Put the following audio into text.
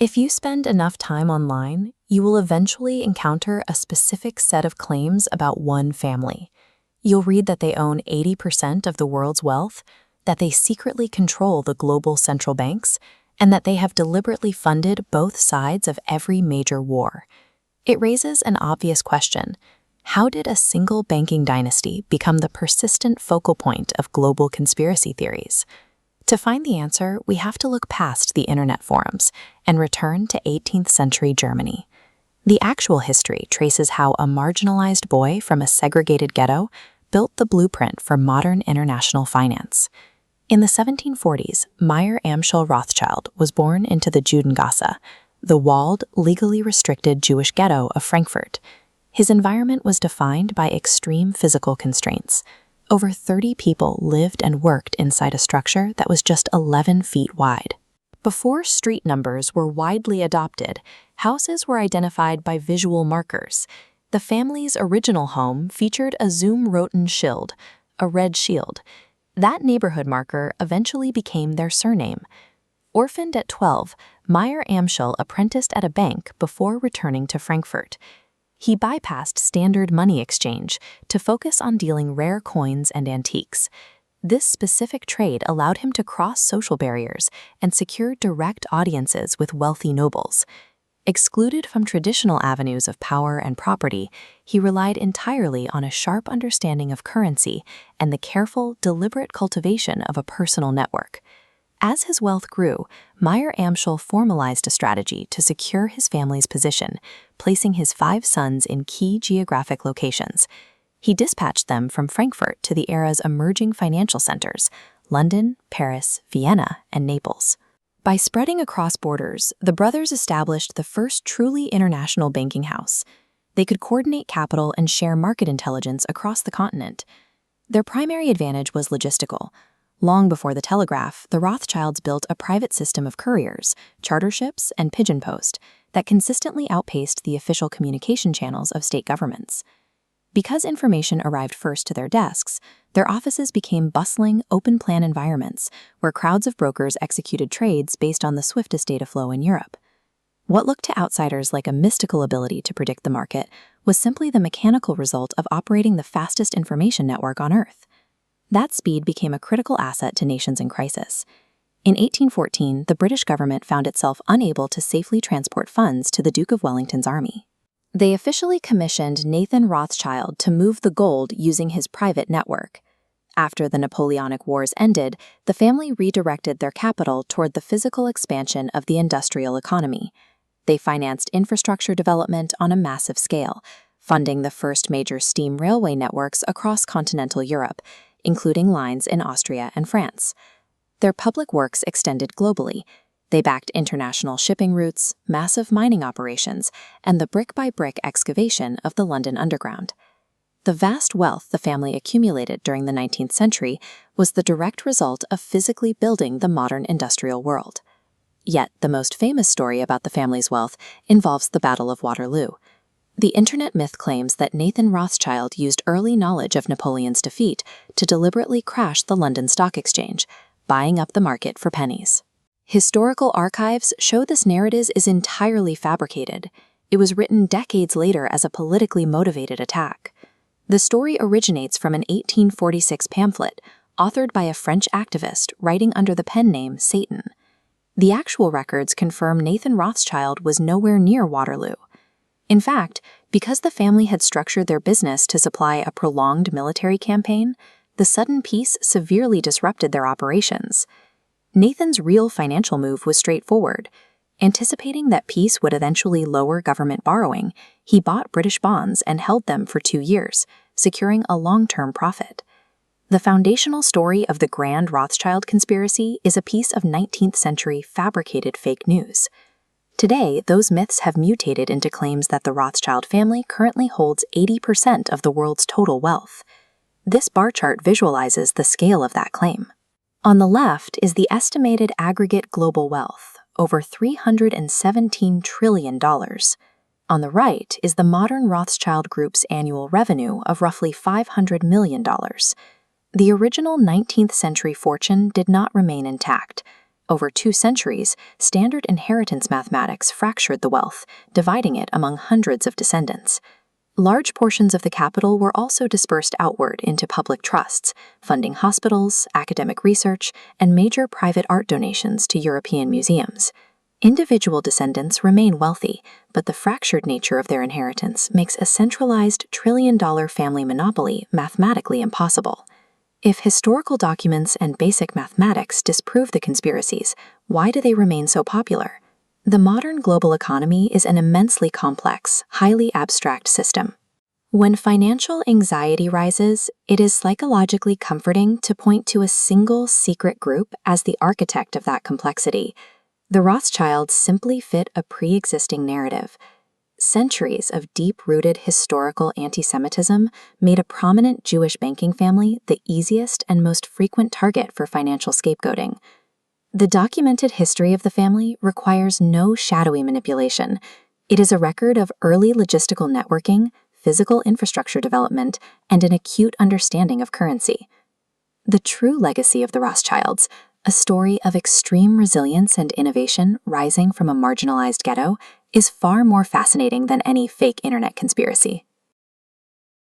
If you spend enough time online, you will eventually encounter a specific set of claims about one family. You'll read that they own 80% of the world's wealth, that they secretly control the global central banks, and that they have deliberately funded both sides of every major war. It raises an obvious question. How did a single banking dynasty become the persistent focal point of global conspiracy theories? To find the answer, we have to look past the internet forums and return to 18th century Germany. The actual history traces how a marginalized boy from a segregated ghetto built the blueprint for modern international finance. In the 1740s, Meyer Amschel Rothschild was born into the Judengasse, the walled, legally restricted Jewish ghetto of Frankfurt. His environment was defined by extreme physical constraints. Over 30 people lived and worked inside a structure that was just 11 feet wide. Before street numbers were widely adopted, houses were identified by visual markers. The family's original home featured a Zum-Roten Schild, a red shield. That neighborhood marker eventually became their surname. Orphaned at 12, Meyer Amschel apprenticed at a bank before returning to Frankfurt. He bypassed standard money exchange to focus on dealing rare coins and antiques. This specific trade allowed him to cross social barriers and secure direct audiences with wealthy nobles. Excluded from traditional avenues of power and property, he relied entirely on a sharp understanding of currency and the careful, deliberate cultivation of a personal network. As his wealth grew, Meyer Amschel formalized a strategy to secure his family's position, placing his 5 sons in key geographic locations. He dispatched them from Frankfurt to the era's emerging financial centers, London, Paris, Vienna, and Naples. By spreading across borders, the brothers established the first truly international banking house. They could coordinate capital and share market intelligence across the continent. Their primary advantage was logistical. Long before the telegraph, the Rothschilds built a private system of couriers, charter ships, and pigeon post that consistently outpaced the official communication channels of state governments. Because information arrived first to their desks, their offices became bustling, open-plan environments where crowds of brokers executed trades based on the swiftest data flow in Europe. What looked to outsiders like a mystical ability to predict the market was simply the mechanical result of operating the fastest information network on Earth. That speed became a critical asset to nations in crisis. In 1814, the British government found itself unable to safely transport funds to the Duke of Wellington's army. They officially commissioned Nathan Rothschild to move the gold using his private network. After the Napoleonic Wars ended, the family redirected their capital toward the physical expansion of the industrial economy. They financed infrastructure development on a massive scale, funding the first major steam railway networks across continental Europe, including lines in Austria and France. Their public works extended globally. They backed international shipping routes, massive mining operations, and the brick-by-brick excavation of the London Underground. The vast wealth the family accumulated during the 19th century was the direct result of physically building the modern industrial world. Yet, the most famous story about the family's wealth involves the Battle of Waterloo. The internet myth claims that Nathan Rothschild used early knowledge of Napoleon's defeat to deliberately crash the London Stock Exchange, buying up the market for pennies. Historical archives show this narrative is entirely fabricated. It was written decades later as a politically motivated attack. The story originates from an 1846 pamphlet authored by a French activist writing under the pen name Satan. The actual records confirm Nathan Rothschild was nowhere near Waterloo. In fact, because the family had structured their business to supply a prolonged military campaign, the sudden peace severely disrupted their operations. Nathan's real financial move was straightforward. Anticipating that peace would eventually lower government borrowing, he bought British bonds and held them for 2 years, securing a long-term profit. The foundational story of the Grand Rothschild conspiracy is a piece of 19th century fabricated fake news. Today, those myths have mutated into claims that the Rothschild family currently holds 80% of the world's total wealth. This bar chart visualizes the scale of that claim. On the left is the estimated aggregate global wealth, over $317 trillion. On the right is the modern Rothschild Group's annual revenue of roughly $500 million. The original 19th century fortune did not remain intact. Over 2 centuries, standard inheritance mathematics fractured the wealth, dividing it among hundreds of descendants. Large portions of the capital were also dispersed outward into public trusts, funding hospitals, academic research, and major private art donations to European museums. Individual descendants remain wealthy, but the fractured nature of their inheritance makes a centralized trillion-dollar family monopoly mathematically impossible. If historical documents and basic mathematics disprove the conspiracies, why do they remain so popular? The modern global economy is an immensely complex, highly abstract system. When financial anxiety rises, it is psychologically comforting to point to a single secret group as the architect of that complexity. The Rothschilds simply fit a pre-existing narrative. Centuries of deep-rooted historical anti-Semitism made a prominent Jewish banking family the easiest and most frequent target for financial scapegoating. The documented history of the family requires no shadowy manipulation. It is a record of early logistical networking, physical infrastructure development, and an acute understanding of currency. The true legacy of the Rothschilds, a story of extreme resilience and innovation rising from a marginalized ghetto, is far more fascinating than any fake internet conspiracy.